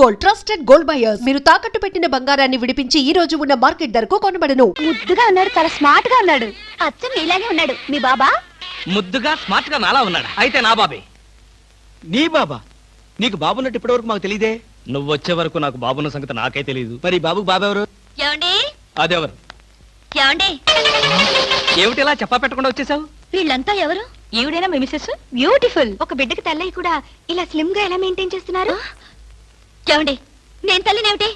Gold, trusted gold buyers. మీరు తాకట్టు పెట్టిన బంగారాన్ని విడిపించి ఈ రోజు ఉన్న మార్కెట్ ధరకు కొనబడను. ముద్దుగా ఉన్నాడు, చాలా స్మార్ట్ గా ఉన్నాడు. అచ్చం ఇలాగే ఉన్నాడు. మీ బాబా ముద్దుగా స్మార్ట్ గా నాలా ఉన్నాడు. అయితే నా బాబే. నీ బాబా? నీకు బాబున్నట్టు ఇప్పటి వరకు మాకు తెలియదే. నువ్వు వచ్చే వరకు నాకు బాబున్న సంగతి నాకే తెలియదు. మరి బాబుకు బాబెవరు? ఏమండి అదెవరు? ఏమండి ఏమిటిలా చెప్పా పెట్టకుండా వచ్చేసావు? వీళ్ళంతా ఎవరు? ఈవిడైనా మీ మిసెస్? బ్యూటిఫుల్. ఒక బిడ్డకి తల్లయ్య కూడా ఇలా స్లిమ్ గా ఎలా మెయింటైన్ చేస్తున్నారు? ఏమండి నేను తల్లినేమిటి?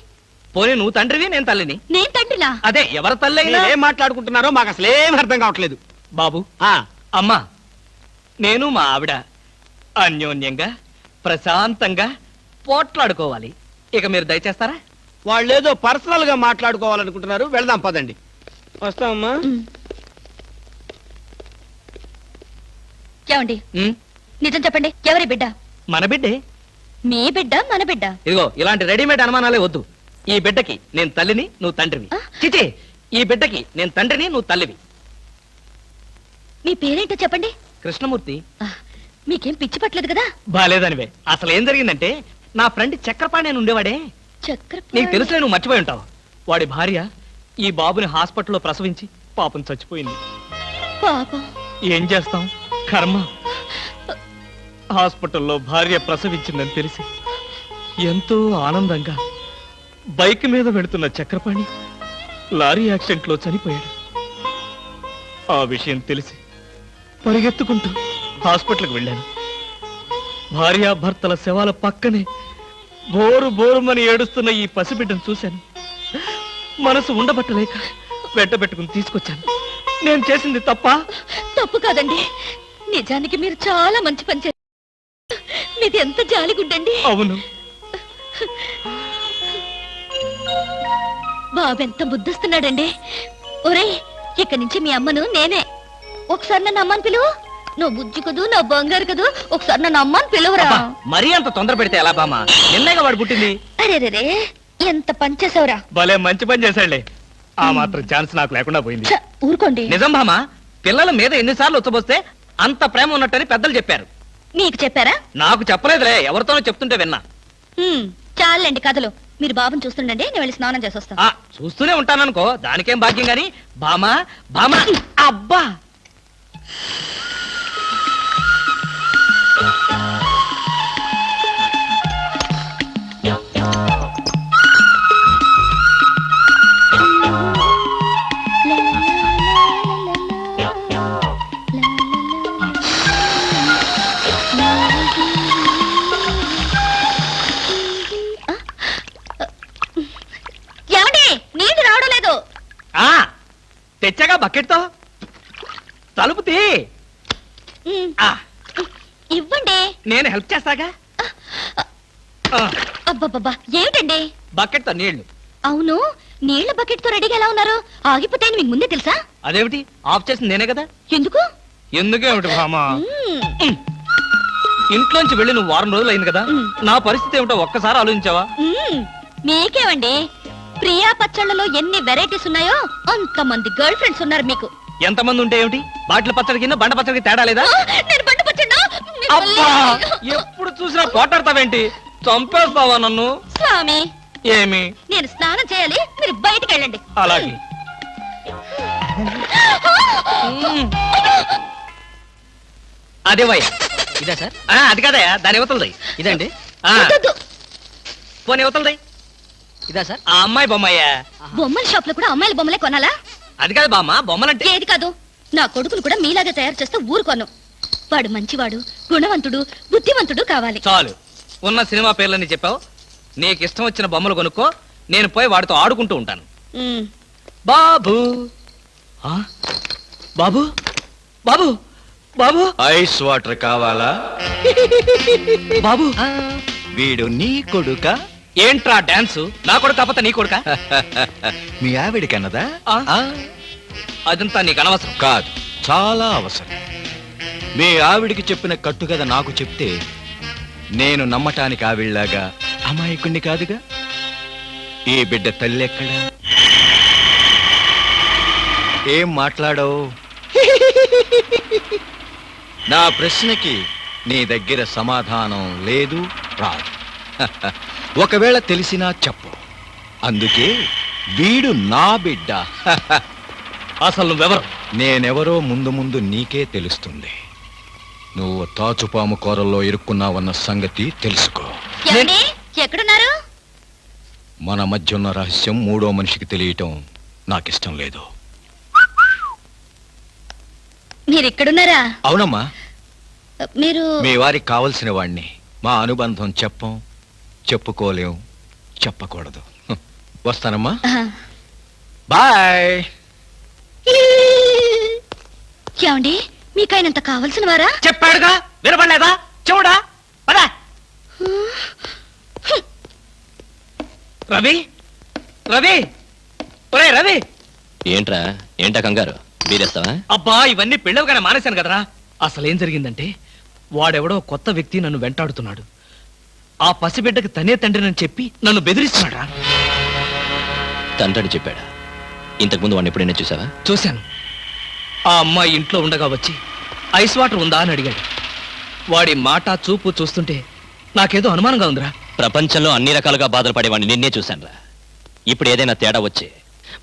పోనీ నువ్వు తండ్రివి, నేను తల్లిని. నేను తండ్రినా? అదే ఎవరి తల్లి అయినా. ఏం మాట్లాడుకుంటున్నారో మాకు అసలు ఏం అర్థం కావట్లేదు. బాబు, అమ్మా, నేను మా ఆవిడ అన్యోన్యంగా ప్రశాంతంగా పోట్లాడుకోవాలి. ఇక మీరు దయచేస్తారా? వాళ్ళేదో పర్సనల్ గా మాట్లాడుకోవాలనుకుంటున్నారు. వెళ్దాం పదండి. వస్తామమ్మా. ఏమండి నిజం చెప్పండి, ఎవరి బిడ్డ? మన బిడ్డే. మీ బిడ్డ మన బిడ్డ? ఇదిగో ఇలాంటి రెడీమేడ్ అనుమానాలే వద్దు. ఈ బిడ్డకి నేను తల్లిని, నువ్వు తండ్రివి. చిచి, ఈ బిడ్డకి నేను తండ్రిని, నువ్వు తల్లివి. మీ పేరేంటో చెప్పండి. కృష్ణమూర్తి. మీకేం పిచ్చి పట్టలేదు కదా? బాలేదనివే. అసలు ఏం జరిగిందంటే, నా ఫ్రెండ్ చక్రపాణి అని ఉండేవాడే, నీకు తెలుసులే, నువ్వు మర్చిపోయి ఉంటావు. వాడి భార్య ఈ బాబుని హాస్పిటల్లో ప్రసవించి పాపం చచ్చిపోయింది. పాపం. ఏం చేస్తాం, కర్మ. హాస్పిటల్లో భార్య ప్రసవించిందని తెలిసి ఎంతో ఆనందంగా బైక్ మీద వెళుతున్న చక్రపాణి లారీ యాక్సిడెంట్ లో చనిపోయాడు. ఆ విషయం తెలిసి పరిగెత్తుకుంటూ హాస్పిటల్కి వెళ్ళాను. భార్యాభర్తల శవాల పక్కనే బోరు బోరుమని ఏడుస్తున్న ఈ పసిబిడ్డను చూశాను. మనసు ఉండబట్టలేక వెంటబెట్టుకుని తీసుకొచ్చాను. నేను చేసింది తప్ప? తప్పు కాదండి, నిజానికి మీరు చాలా మంచి పని చేశారు. మీది ఎంత జాలిగుడ్డండి. అవును. బాబెంత బుద్ధిస్తున్నాడండి. ఒరేయ్, ఇక్కడి నుంచి మీ అమ్మను నేనే. ఒకసారి నన్ను అమ్మని పిలువు. నువ్వు బుజ్జి కదూ, నా బంగారు కదూ, ఒకసారి నన్ను అమ్మని పిలువురా. మరీ అంత తొందర పెడితే ఎలా బామ్మ? నిన్నగా వాడు పుట్టింది. అరే ఎంత పని చేసావురా. భలే మంచి పని చేశాడులే. ఆ మాత్రం ఛాన్స్ నాకు లేకుండా పోయింది. ఊరుకోండి. నిజం బామ్మ, పిల్లల మీద ఎన్నిసార్లు ఉచ్చబోస్తే అంత ప్రేమ ఉన్నట్టని పెద్దలు చెప్పారు. నీకు చెప్పారా? నాకు చెప్పలేదులే, ఎవరితోనో చెప్తుంటే విన్నా. చాలండి కథలు. మీరు బాబుని చూస్తుండండి, నేను వెళ్ళి స్నానం చేసి వస్తాను. చూస్తూనే ఉంటాననుకో, దానికేం భాగ్యం గాని. బామా బామా, అబ్బా. తెచ్చగా బకెట్తో తలుపు తీ. ఇవ్వండి, నేను హెల్ప్ చేస్తాగా. అబ్బబ్బబ్బా, ఏమిటండి? బకెట్తో నీళ్లు. అవును, నీళ్ల బకెట్ తో రెడీగా ఎలా ఉన్నారు? ఆగిపోతాయని మీకు ముందే తెలుసా? అదేమిటి, ఆఫ్ చేసింది నేనే కదా. ఎందుకు? ఎందుకేమిటి భామా? ఇంట్లోంచి వెళ్ళి నువ్వు వారం రోజులు అయింది కదా, నా పరిస్థితి ఏమిటో ఒక్కసారి ఆలోచించావా? మీకేమండి, ప్రియా పచ్చళ్ళలో ఎన్ని వెరైటీస్ ఉన్నాయో అంతమంది గర్ల్ ఫ్రెండ్స్ ఉన్నారు మీకు. ఎంతమంది ఉంటే ఏమిటి, బాటిల్ పచ్చడి కింద బండ పచ్చడికి తేడా లేదా? నేను బండ పచ్చడా? అబ్బా, ఎప్పుడు చూసినా పోటాడతావేంటి? చంపేస్తావా నన్ను? స్వామి, ఏమి? నేను స్నానం చేయాలి, మీరు బయటికి వెళ్ళండి. అలాగే. అదే వై ఇదా సార్? అది కదయా, దాని ఇవతలది. ఇదండి. పోనీ ఇవతలది. ఇదా సార్? ఆ అమ్మాయి బొమ్మయ్యా. బొమ్మల షాప్ లో కూడా అమ్మాయిల బొమ్మలే కొనాలా? అది కాదు బామ్మ, బొమ్మలంటే. ఏది కాదు, నా కొడుకును కూడా మీలాగే తయారు చేస్తే ఊరుకోను. వాడు మంచివాడు, గుణవంతుడు, బుద్ధివంతుడు కావాలి. చాలు, ఉన్న సినిమా పేర్లని చెప్పావు. నీకు ఇష్టం వచ్చిన బొమ్మలు కొనుక్కో, నేను పోయి వాడితో ఆడుకుంటూ ఉంటాను. బాబు బాబు బాబు బాబు, ఐస్ వాటర్ కావాలా? బాబు, వీడు నీ కొడుక? ఏంట్రా డాన్స్? నా కొడుకు కాకపోతే నీ కొడుక? మీ ఆవిడికన్నదా? అదంతా నీకు అనవసరం. కాదు, చాలా అవసరం. మీ ఆవిడికి చెప్పిన కట్టుకథ నాకు చెప్తే నేను నమ్మటానికి ఆవిడలాగా అమాయకుణ్ణి కాదుగా. ఈ బిడ్డ తల్లి ఎక్కడా? ఏం మాట్లాడవు? నా ప్రశ్నకి నీ దగ్గర సమాధానం లేదు, రాదు. ఒకవేళ తెలిసినా చెప్పు. అందుకే వీడు నా బిడ్డ. అసలు నువ్వెవరు? నేనెవరో ముందు ముందు నీకే తెలుస్తుంది. నువ్వు తాచుపాము కూరల్లో ఇరుక్కున్నావన్న సంగతి తెలుసుకో. ఏమండి? ఎక్కడున్నారు? మన మధ్య ఉన్న రహస్యం మూడో మనిషికి తెలియటం నాకిష్టం లేదు. మీరు ఇక్కడున్నారా? అవునమ్మా, మీరు మీ వారికి కావలసిన వాణ్ణి. మా అనుబంధం చెప్పం, చెప్పుకోలేం, చెప్పకూడదు. వస్తానమ్మా, బాయ్. ఏమండి? మీకు ఆయనంత కావలసిన వారా? చెప్పాడుగా, వినపడలేదా? చెవుడా? పదా. రవి, రవి, ఒరే రవి. ఏంట్రా, ఏంటా కంగారు? బీరేస్తావా? అబ్బా, ఇవన్నీ పెళ్ళవగానే మానేశాను కదరా. అసలేం జరిగిందంటే, వాడెవడో కొత్త వ్యక్తి నన్ను వెంటాడుతున్నాడు. ఆ పసిబిడ్డకి తనే తండ్రినని చెప్పి నన్ను బెదిరిస్తున్నాడు. తండ్రి చెప్పాడా? ఇంతకుముందు వాడిని ఎప్పుడైనా చూసావా? చూశాను. ఆ అమ్మాయి ఇంట్లో ఉండగా వచ్చి ఐస్ వాటర్ ఉందా అని అడిగాడు. వాడి మాట చూపు చూస్తుంటే నాకేదో అనుమానంగా ఉందిరా. ప్రపంచంలో అన్ని రకాలుగా బాధలు పడేవాడిని నిన్నే చూశానురా. ఇప్పుడు ఏదైనా తేడా వచ్చి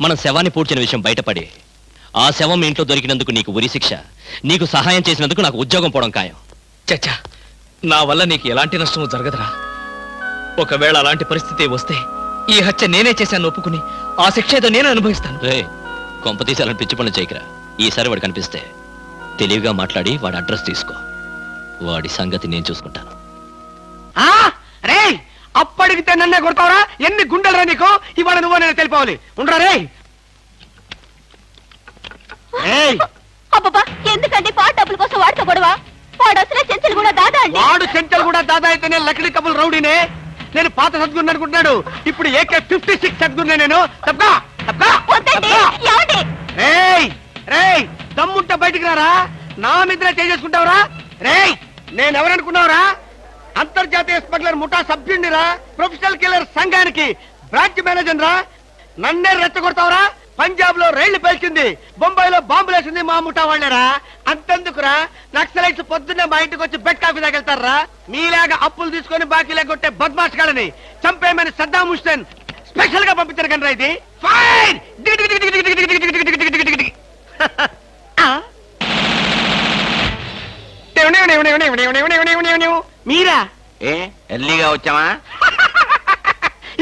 మనం శవాన్ని పూడ్చిన విషయం బయటపడి ఆ శవం మీ ఇంట్లో దొరికినందుకు నీకు ఉరి శిక్ష, నీకు సహాయం చేసినందుకు నాకు ఉద్యోగం పోవడం ఖాయం. చచ్చా, నా వల్ల నీకు ఎలాంటి నష్టము జరగదురా. ఒకవేళ అలాంటి పరిస్థితి వస్తే ఈ హత్య నేనే చేశాను ఒప్పుకుని ఆ శిక్ష ఏదో నేను అనుభవిస్తాను. రే, కొంపతీసి అలాంటి పిచ్చి పనులు చేయకరా. ఈసారి వాడు కనిపిస్తే తెలివిగా మాట్లాడి వాడి అడ్రస్ తీసుకో. వాడి సంగతి నేను చూసుకుంటాను. రే, అప్పడిగితే నన్నే కొడతావరా? ఎన్ని గుండెలరా నీకు? ఇవాళ నువ్వు నేను తెలిపోవాలి. ఉండరా రే. అబ్బబ్బా, ఎందుకండి పాట డబ్బుల కోసం వాడితో గొడవ? వాడు అసలే చెంచలు కూడా దాదా అండి. వాడు చెంచలు కూడా దాదా అయితే నేను లక్కడి కబుల్ రౌడీనే. నేను పాత సద్గురు అనుకుంటున్నాడు. ఇప్పుడు AK-56 సద్గురునే నేను. తప్పగా వద్దండి, ఏమండి? రేయ్ రేయ్, దమ్ముంటే బయటికి రారా. నా మీద చేసుకుంటావురా? రేయ్, నేనెవరనుకున్నావురా? అంతర్జాతీయ స్మగ్లర్ ముఠా సభ్యుడిరా. ప్రొఫెషనల్ కిల్లర్ సంఘానికి బ్రాంచ్ మేనేజర్ రా. నన్నే రెచ్చగొడతావురా? పంజాబ్ లో రైళ్లు పేల్చింది, బొంబాయిలో బాంబులేసింది మా ముఠా వాళ్ళేరా. అంతెందుకురా, నక్సలైట్స్ పొద్దున్నే మా ఇంటికి వచ్చి బెడ్ కాఫీ తాగెళ్తారా. మీలాగా అప్పులు తీసుకొని బాకీ లేకొట్టే బద్మాష్ గాలని చంపేయమని సద్దాం హుస్సేన్ స్పెషల్ గా పంపించారు కనరా. ఇది ఫైన్. మీరా? ఎర్లీగా వచ్చావా?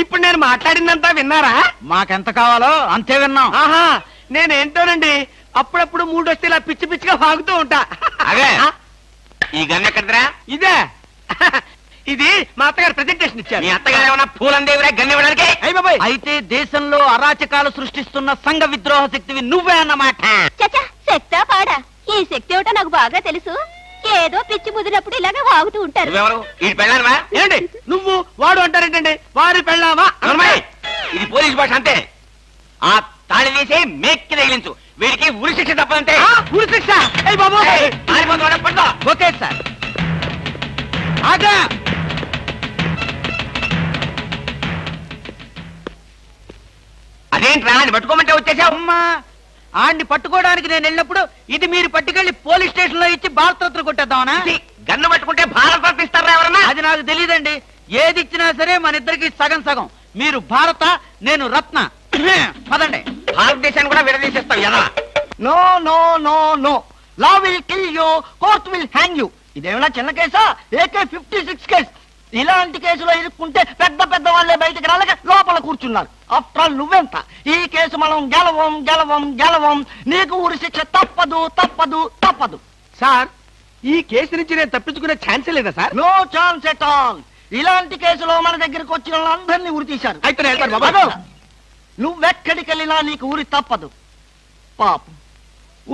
ఇప్పుడు నేను మాట్లాడిందంతా విన్నారా? మాకెంత కావాలో అంతే విన్నాం. ఆహా, నేనేంటోనండి అప్పుడప్పుడు మూడొస్తే ఇలా పిచ్చి పిచ్చిగా వాగుతూ ఉంటా. అదే, ఈ గన్ ఎక్కడరా? ఇదే. ఇది మా అత్తగారు ప్రెజెంటేషన్ ఇచ్చారు. మీ అత్తగారు ఏమన్నా పూలందేవిరా గన్ ఇవ్వడానికి? అయ్య బాబాయ్, అయితే దేశంలో అరాచకాలు సృష్టిస్తున్న సంఘ విద్రోహ శక్తివి నువ్వే అన్నమాట. చచ్చా, శక్తా పాడా? ఈ శక్తి ఏమిటో నాకు బాగా తెలుసు. ఏదో పిచ్చి ముదిరినప్పుడు ఇలాగే వాగుతూ ఉంటారు. నువ్వెవరు? ఈ పెళ్ళానవా? ఏంటి నువ్వు వాడు అంటారేంటండి? వారి పెళ్ళావా? అమ్మాయి, ఇది పోలీస్ భాష అంతే. ఆ తాళి తీసి మేక్కి తగిలించు. వీడికి ఉరి శిక్ష తప్పదంటే. ఉరి శిక్ష? అయ్య బాబోయ్, పడుకో. Okay sir. ఆగా. అదేంట్రా, అని పట్టుకోమంటే వచ్చేసావు? అమ్మా, ఆడిని పట్టుకోవడానికి నేను వెళ్ళినప్పుడు ఇది మీరు పట్టుకెళ్లి పోలీస్ స్టేషన్ లో ఇచ్చి భారతరత్న కొట్టేద్దామనా? గన్ను పట్టుకుంటే భారత ఇస్తారా ఎవరన్నా? అది నాకు తెలియదండి. ఏది ఇచ్చినా సరే మన ఇద్దరికి సగం సగం. మీరు భారత, నేను రత్న. పదండి. భారతదేశాన్ని కూడా విడదీసేస్తావు ఎలా? No no no no, law will kill you, court will hang you. ఇదేమైనా చిన్న కేసా? AK-56 case. ఇలాంటి కేసులో ఇరుక్కుంటే పెద్ద పెద్ద వాళ్ళే బయటకు రాలేక లోపల కూర్చున్నారు. ఆఫ్టర్ ఆల్ నువ్వెంత? ఈ కేసు మనం గెలవం గెలవం గెలవం. నీకు ఉరి శిక్ష తప్పదు తప్పదు తప్పదు. సార్, ఈ కేసు నుంచి నేను తప్పించుకునే ఛాన్సే లేదా sir? No chance at all. ఇలాంటి కేసులో మన దగ్గరికి వచ్చిన వాళ్ళందరినీ ఉరి తీశారు. అయితే నేను వెళ్తాను బాబా. నువ్వెక్కడికి వెళ్ళినా నీకు ఉరి తప్పదు. పాపం,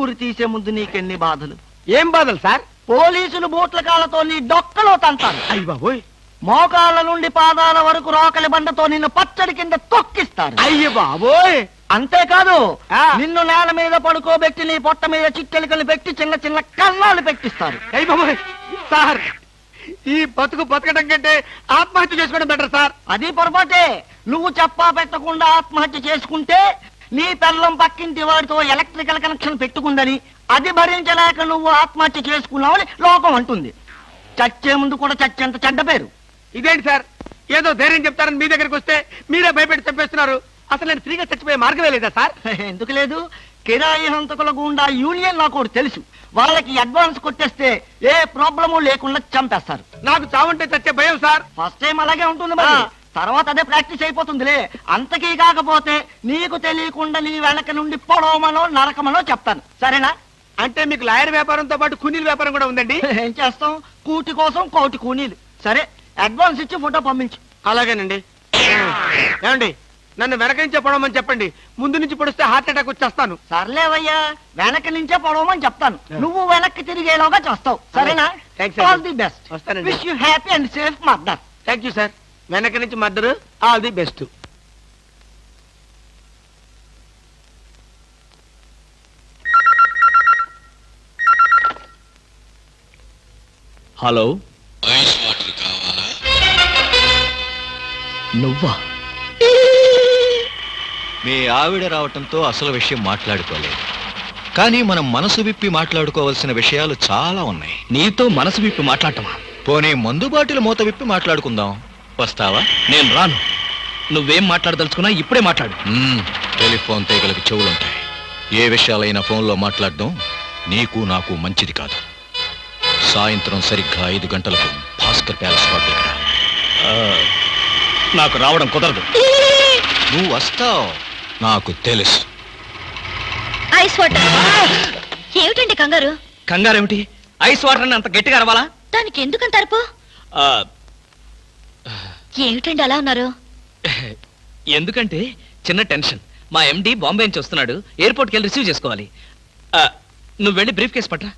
ఉరి తీసే ముందు నీకెన్ని బాధలు. ఏం బాధలు సార్? పోలీసులు బూట్ల కాళ్ళతో నీ డొక్కలో తంతారు. అయ్య బాబోయ్. మోకాళ్ళ నుండి పాదాల వరకు రోకలి బండతో నిన్ను పచ్చడి కింద తొక్కిస్తారు. అయ్య బాబోయ్. అంతేకాదు, ఆ. నిన్ను నేల మీద పడుకోబెట్టి నీ పొట్ట మీద చిట్టెలికలు పెట్టి చిన్న చిన్న కన్నాలు పెట్టిస్తారు. అయ్య బాబోయ్. సార్, ఈ బతకడం కంటే ఆత్మహత్య చేసుకోవడం బెటర్ సార్. అది పొరపాటే. నువ్వు చెప్పా పెట్టకుండా ఆత్మహత్య చేసుకుంటే నీ పిల్లం పక్కింటి వాడితో ఎలక్ట్రికల్ కనెక్షన్ పెట్టుకుందని, అది భరించలేక నువ్వు ఆత్మహత్య చేసుకున్నావని లోకం అంటుంది. చచ్చే ముందు కూడా చచ్చేంత చెడ్డ పేరు. ఇదేంటి సార్, ఏదో ధైర్యం చెప్తారని మీ దగ్గరికి వస్తే మీరే భయపెట్టి చంపేస్తున్నారు. అసలు నేను ఫ్రీగా చచ్చిపోయే మార్గమే లేదా సార్? ఎందుకు లేదు, కిరాయి హంతకుల గుండా యూనియన్ నాకు ఒకటి తెలుసు. వాళ్ళకి అడ్వాన్స్ కొట్టేస్తే ఏ ప్రాబ్లము లేకుండా చంపేస్తారు. నాకు చావుంటే చచ్చే భయం సార్. ఫస్ట్ టైం అలాగే ఉంటుంది మరి, తర్వాత అదే ప్రాక్టీస్ అయిపోతుందిలే. అంతకీ కాకపోతే నీకు తెలియకుండా నీ వెనక నుండి పొడవమనో నరకమనో చెప్తాను, సరేనా? అంటే మీకు లాయర్ వ్యాపారంతో పాటు కూలీల వ్యాపారం కూడా ఉందండి? ఏం చేస్తాం, కూటి కోసం కోటి కూనీలు. సరే, అడ్వాన్స్ ఇచ్చి ఫోటో పంపించు. అలాగేనండి. ఏమండి, నన్ను వెనక నుంచే పొడవమని చెప్పండి. ముందు నుంచి పొడిస్తే హార్ట్ అటాక్ వచ్చేస్తాను. సర్లేవయ్యా, వెనక నుంచే పొడవమని చెప్తాను, నువ్వు వెనక్కి తిరిగేలోగా చేస్తావు, సరేనా? Thanks, all the best. వస్తానండి. Wish you happy and safe mother. Thank you sir. వెనక నుంచి mother, all the best. Hello, ice water కావాలా? నువ్వా? మీ ఆవిడ రావటంతో అసలు విషయం మాట్లాడుకోలేదు, కానీ మనం మనసు విప్పి మాట్లాడుకోవాల్సిన విషయాలు చాలా ఉన్నాయి. నీతో మనసు విప్పి మాట్లాడటమా? పోనీ మందు బాటిల్ మూత విప్పి మాట్లాడుకుందాం. వస్తావా? నేను రాను. నువ్వేం మాట్లాడదలుచుకున్నా ఇప్పుడే మాట్లాడు. టెలిఫోన్ తీగలకు చెవులుంటాయి. ఏ విషయాలైనా ఫోన్లో మాట్లాడడం నీకు నాకు మంచిది కాదు. సాయంత్రం సరిగ్గా 5 గంటలకు భాస్కర్ ప్యాలెస్ హోటల్కి రా. నాకు రావడం కుదరదు. నువ్వు వస్తావు, నాకు తెలుసు. Ice water. ఏమిటండి కంగారు? కంగారేమిటి? ఐస్ వాటర్ అని అంత గట్టిగా అరవాలా? దానికి ఎందుకంత అరుపు? ఏమిటండి అలా ఉన్నారు? ఎందుకంటే చిన్న టెన్షన్. మా ఎండి బాంబే నుంచి వస్తున్నాడు, ఎయిర్పోర్ట్కి వెళ్ళి రిసీవ్ చేసుకోవాలి. నువ్వు వెళ్ళి బ్రీఫ్ కేసు పట్రా.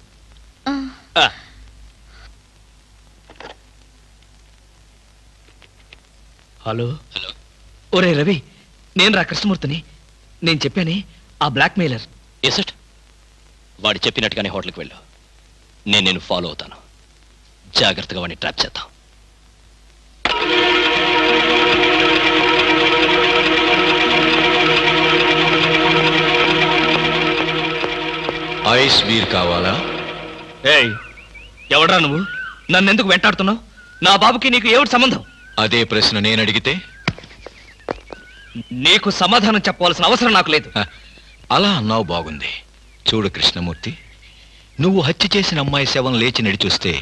హలో. ఒరే రవి, నేను రా కృష్ణమూర్తిని. నేను చెప్పానే, ఆ బ్లాక్ మెయిలర్. ఎసట్ వాడు చెప్పినట్టుగానే హోటల్కి వెళ్ళు. నేను ఫాలో అవుతాను. జాగ్రత్తగా వాడిని ట్రాప్ చేద్దాం. ఐస్ బీర్ కావాలా? ఏయ్, ఎవడ్రా నువ్వు? నన్ను ఎందుకు వెంటాడుతున్నావు? నా బాబుకి నీకు ఏమిటి సంబంధం? అదే ప్రశ్న నేను అడిగితే? నీకు సమాధానం చెప్పవలసిన అవసరం నాకు లేదు. అలా అన్నావు, బాగుంది. చూడు కృష్ణమూర్తి, నువ్వు హత్య చేసిన అమ్మాయి శవం లేచి నడిచొస్తే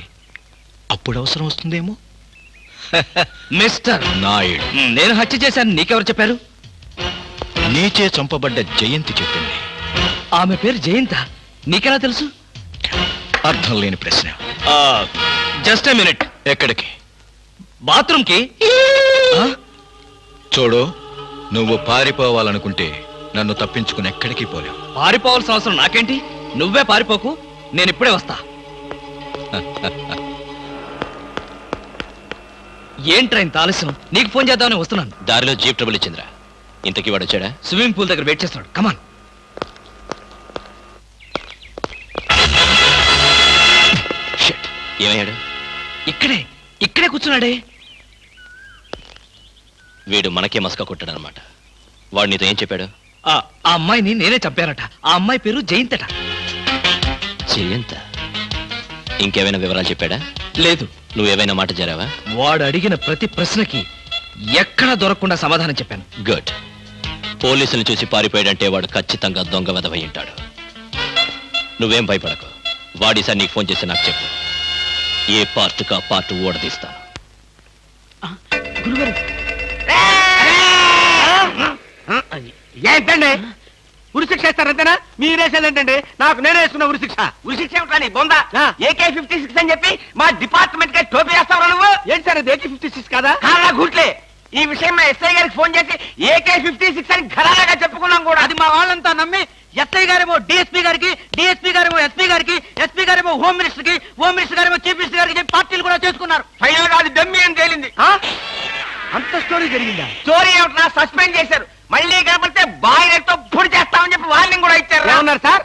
అప్పుడు అవసరం వస్తుందేమో. మిస్టర్ నాయుడు, నేను హత్య చేశాను నీకెవరు చెప్పారు? నీచే చంపబడ్డ జయంతి చెప్పింది. ఆమె పేరు జయంత, నీకెలా తెలుసు? అర్థం లేని ప్రశ్న. Just a minute. ఎక్కడికి? బాత్రూమ్కి. చూడు, నువ్వు పారిపోవాలనుకుంటే నన్ను తప్పించుకుని ఎక్కడికి పోలేవు. పారిపోవాల్సిన అవసరం నాకేంటి? నువ్వే పారిపోకు, నేను ఇప్పుడే వస్తా. ఏంట్రా ఇంత ఆలస్యం? నీకు ఫోన్ చేద్దామని వస్తున్నాను. దారిలో జీప్ ట్రబుల్ ఇచ్చిందిరా. ఇంతకీ వాడు వచ్చాడా? స్విమ్మింగ్ పూల్ దగ్గర వెయిట్ చేస్తున్నాడు. కమాన్. ఏమయ్యాడు? ఇక్కడే కూర్చున్నాడే. వీడు మనకే మస్కా కొట్టాడనమాట. వాడు నీతో ఏం చెప్పాడు? ఆ అమ్మాయిని నేనే చంపానట. ఆ అమ్మాయి పేరు జయంతట. జయంత? ఇంకేమైనా వివరాలు చెప్పాడా? లేదు. నువ్వేమైనా మాట చేరావా? వాడు అడిగిన ప్రతి ప్రశ్నకి ఎక్కడా దొరకకుండా సమాధానం చెప్పాను. గుడ్. పోలీసులు చూసి పారిపోయాడంటే వాడు ఖచ్చితంగా దొంగ వెధవై ఉంటాడు. నువ్వేం భయపడకు. వాడిసారి నీకు ఫోన్ చేసి నాకు చెప్పు. ఏ పార్ట్ కా పార్ట్ ఓడదీస్తాను. ఏంటండి ఉరిశిక్ష ఇస్తారంతేనా? మీరేసేదేంటంటే నాకు నేనే వేసుకున్న ఉరిశిక్ష. ఉరిశిక్ష ఏమిటా నీ బొంద? AK-56 అని చెప్పి మా డిపార్ట్మెంట్ కి టోపీ వేస్తావా నువ్వు? ఏంటి సార్ అది AK-56 కాదా? కాదా గుట్లే. ఈ విషయం మా ఎస్ఐ గారికి ఫోన్ చేసి AK-56 అని ఘరాగా చెప్పుకున్నాం కూడా. అది మా వాళ్ళంతా నమ్మి ఎస్ఐ గారేమో డిఎస్పీ గారికి, డిఎస్పీ గారేమో ఎస్పీ గారికి, ఎస్పీ గారేమో హోమ్ మినిస్టర్ కి, హోమ్ మినిస్టర్ గారేమో చీఫ్ మినిస్టర్ గారికి చెప్పి పార్టీలు కూడా చేసుకున్నారు. ఫైనల్ గా అది డమ్మి అని తేలింది. అంత స్టోరీ జరిగిందా? స్టోరీ ఏమిటా? సస్పెండ్ చేశారు. మళ్ళీ కనపడితే బాయిలర్తో పొడి చేస్తామని చెప్పి వార్నింగ్ కూడా ఇచ్చారు. ఏమన్నారు సార్?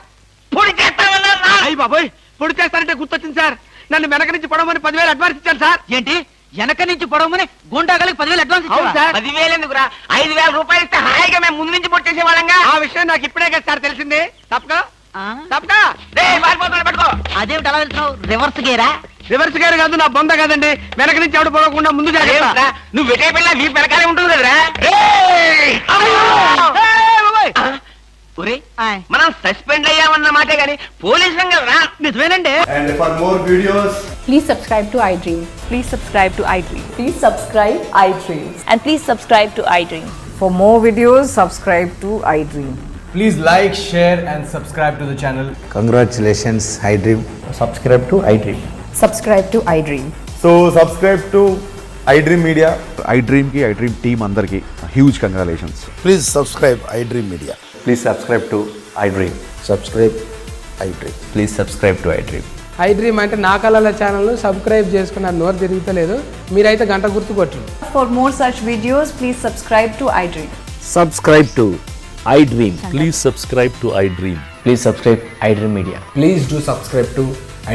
పొడి చేస్తామన్నారు. అయ్యి బాబోయ్, పొడి చేస్తారంటే గుర్తొచ్చింది సార్. నన్ను వెనక నుంచి పొడవమని 10,000 అడ్వాన్స్ ఇచ్చాను సార్. ఏంటి, వెనక నుంచి పొడవమని గుండాగలకి 10,000 అడ్వాన్స్ అవును ఇచ్చావా? సార్. 10,000 ఎందుకురా? 5,000 రూపాయలు ఇస్తే హాయిగా మేము ముందు నుంచి పొట్టేసే వాళ్ళంగా. ఆ విషయం నాకు ఇప్పుడే కదా సార్ తెలిసింది. తప్పక ఆ? తప్పక రే పారిపోతున్నా పట్టుకో. అదేమిటి అలా వెళ్తున్నావు? రివర్స్ గేరా? రివర్స్ గారు కాదు, నా బొంద కాదండి. వెనక నుంచి ఎవడు పోకుండా ముందు జాగ్రత్త. అదేమిట్రా, నువ్వు వెటే పిల్ల నీ వెనకాలే ఉంటుంది కదరా. ఏయ్! ఒరే మనం సస్పెండ్ అయ్యామన్న మాటే గాని పోలీసులం కదరా. నిజమేనండి. And for more videos, Please subscribe to iDream. Please subscribe to iDream. Please subscribe iDream. And please subscribe to iDream. For more videos, subscribe to iDream. please like, share, and subscribe to the channel. Congratulations, iDream. Subscribe to iDream. Subscribe to iDream. So subscribe to iDream Media. iDream ki iDream team andarki huge congratulations. Please subscribe iDream Media. Please subscribe to iDream. Subscribe iDream. Please subscribe to iDream. iDream అంటే నా కళల channel subscribe చేసుకున్న నోరు తిరుగుతలేదు. మీరైతే గంట గుర్తు కొట్టండి. For more such videos, please subscribe to iDream. Subscribe to iDream. Please subscribe to I dream. Please subscribe iDream Media. Please do subscribe to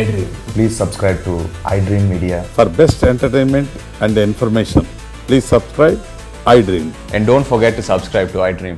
iDream. Please subscribe to iDream Media. For best entertainment and information, please subscribe iDream. And don't forget to subscribe to iDream.